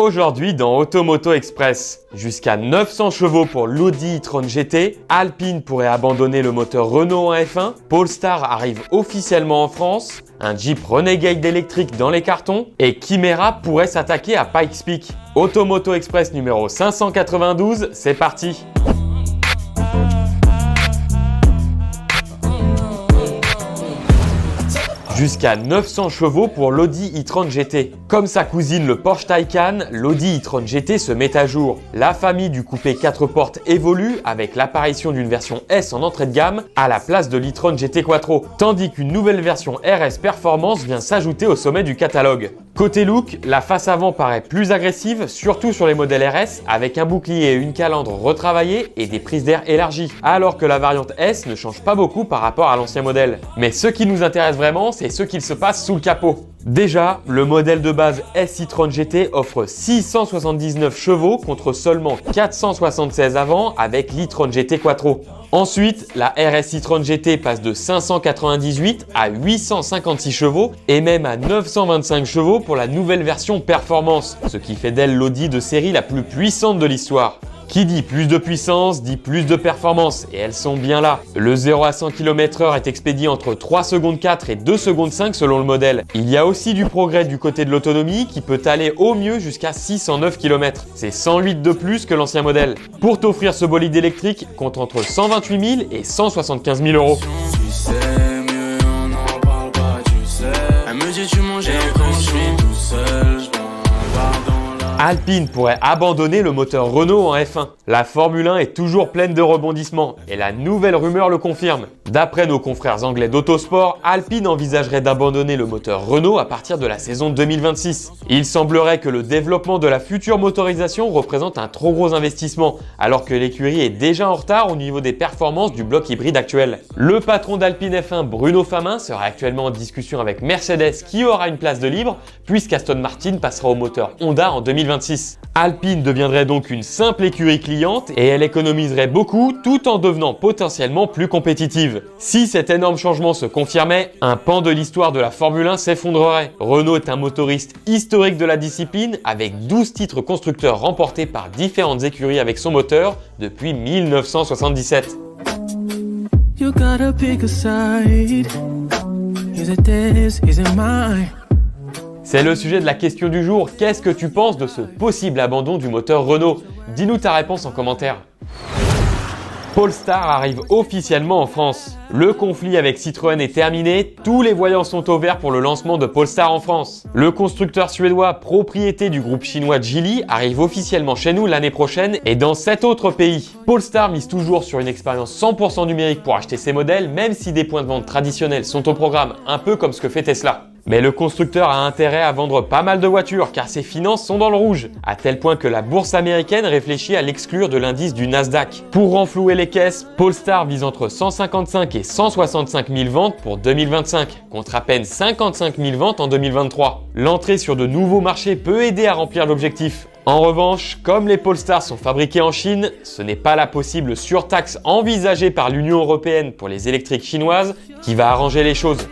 Aujourd'hui dans Automoto Express, jusqu'à 900 chevaux pour l'Audi e-tron GT, Alpine pourrait abandonner le moteur Renault en F1, Polestar arrive officiellement en France, un Jeep Renegade électrique dans les cartons et Chimera pourrait s'attaquer à Pikes Peak. Automoto Express numéro 592, c'est parti! Jusqu'à 900 chevaux pour l'Audi e-tron GT. Comme sa cousine le Porsche Taycan, l'Audi e-tron GT se met à jour. La famille du coupé 4 portes évolue avec l'apparition d'une version S en entrée de gamme à la place de l'e-tron GT Quattro, tandis qu'une nouvelle version RS Performance vient s'ajouter au sommet du catalogue. Côté look, la face avant paraît plus agressive, surtout sur les modèles RS, avec un bouclier et une calandre retravaillés et des prises d'air élargies, alors que la variante S ne change pas beaucoup par rapport à l'ancien modèle. Mais ce qui nous intéresse vraiment, c'est ce qu'il se passe sous le capot. Déjà, le modèle de base S e-tron GT offre 679 chevaux contre seulement 476 avant avec l'e-tron GT Quattro. Ensuite, la RS e-tron GT passe de 598 à 856 chevaux et même à 925 chevaux pour la nouvelle version Performance, ce qui fait d'elle l'Audi de série la plus puissante de l'histoire. Qui dit plus de puissance, dit plus de performance, et elles sont bien là. Le 0 à 100 km/h est expédié entre 3 secondes 4 et 2 secondes 5 selon le modèle. Il y a aussi du progrès du côté de l'autonomie qui peut aller au mieux jusqu'à 609 km. C'est 108 de plus que l'ancien modèle. Pour t'offrir ce bolide électrique, compte entre 128 000 et 175 000 euros. Alpine pourrait abandonner le moteur Renault en F1. La Formule 1 est toujours pleine de rebondissements et la nouvelle rumeur le confirme. D'après nos confrères anglais d'Autosport, Alpine envisagerait d'abandonner le moteur Renault à partir de la saison 2026. Il semblerait que le développement de la future motorisation représente un trop gros investissement, alors que l'écurie est déjà en retard au niveau des performances du bloc hybride actuel. Le patron d'Alpine F1, Bruno Famin, sera actuellement en discussion avec Mercedes qui aura une place de libre, puisqu'Aston Martin passera au moteur Honda en 2026. Alpine deviendrait donc une simple écurie cliente et elle économiserait beaucoup tout en devenant potentiellement plus compétitive. Si cet énorme changement se confirmait, un pan de l'histoire de la Formule 1 s'effondrerait. Renault est un motoriste historique de la discipline avec 12 titres constructeurs remportés par différentes écuries avec son moteur depuis 1977. You gotta pick a side. Is it this? Is it mine? C'est le sujet de la question du jour. Qu'est-ce que tu penses de ce possible abandon du moteur Renault? Dis-nous ta réponse en commentaire. Polestar arrive officiellement en France. Le conflit avec Citroën est terminé, tous les voyants sont au vert pour le lancement de Polestar en France. Le constructeur suédois, propriété du groupe chinois Geely, arrive officiellement chez nous l'année prochaine et dans 7 autres pays. Polestar mise toujours sur une expérience 100% numérique pour acheter ses modèles, même si des points de vente traditionnels sont au programme, un peu comme ce que fait Tesla. Mais le constructeur a intérêt à vendre pas mal de voitures car ses finances sont dans le rouge, à tel point que la bourse américaine réfléchit à l'exclure de l'indice du Nasdaq. Pour renflouer les caisses, Polestar vise entre 155 et 165 000 ventes pour 2025, contre à peine 55 000 ventes en 2023. L'entrée sur de nouveaux marchés peut aider à remplir l'objectif. En revanche, comme les Polestar sont fabriqués en Chine, ce n'est pas la possible surtaxe envisagée par l'Union européenne pour les électriques chinoises qui va arranger les choses.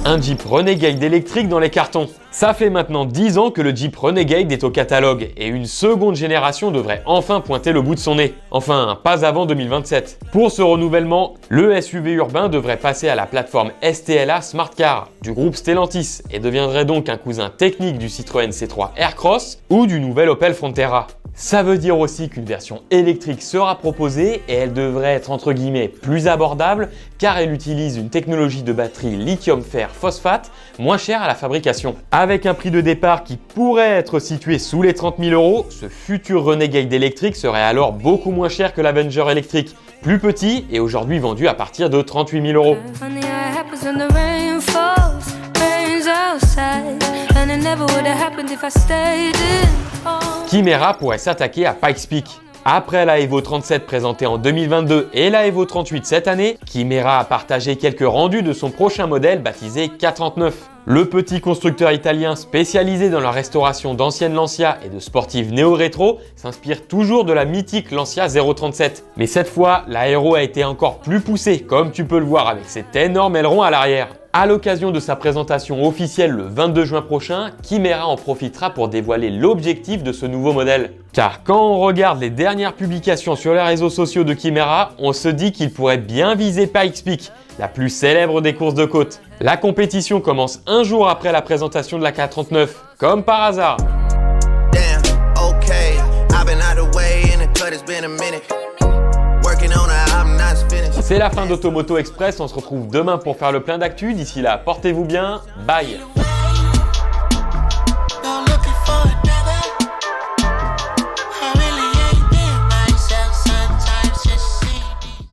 Un Jeep Renegade électrique dans les cartons. Ça fait maintenant 10 ans que le Jeep Renegade est au catalogue et une seconde génération devrait enfin pointer le bout de son nez. Enfin, pas avant 2027. Pour ce renouvellement, le SUV urbain devrait passer à la plateforme STLA Smart Car du groupe Stellantis et deviendrait donc un cousin technique du Citroën C3 Aircross ou du nouvel Opel Frontera. Ça veut dire aussi qu'une version électrique sera proposée et elle devrait être entre guillemets plus abordable car elle utilise une technologie de batterie lithium-fer-phosphate moins chère à la fabrication. Avec un prix de départ qui pourrait être situé sous les 30 000 euros, ce futur Renegade électrique serait alors beaucoup moins cher que l'Avenger électrique, plus petit et aujourd'hui vendu à partir de 38 000 euros. Chimera pourrait s'attaquer à Pikes Peak. Après la Evo 37 présentée en 2022 et la Evo 38 cette année, Chimera a partagé quelques rendus de son prochain modèle baptisé K39. Le petit constructeur italien spécialisé dans la restauration d'anciennes Lancia et de sportives néo-rétro s'inspire toujours de la mythique Lancia 037. Mais cette fois, l'aéro a été encore plus poussé, comme tu peux le voir avec cet énorme aileron à l'arrière. À l'occasion de sa présentation officielle le 22 juin prochain, Chimera en profitera pour dévoiler l'objectif de ce nouveau modèle. Car quand on regarde les dernières publications sur les réseaux sociaux de Chimera, on se dit qu'il pourrait bien viser Pikes Peak, la plus célèbre des courses de côte. La compétition commence un jour après la présentation de la K39, comme par hasard. C'est la fin d'Automoto Express, on se retrouve demain pour faire le plein d'actu. D'ici là, portez-vous bien, bye!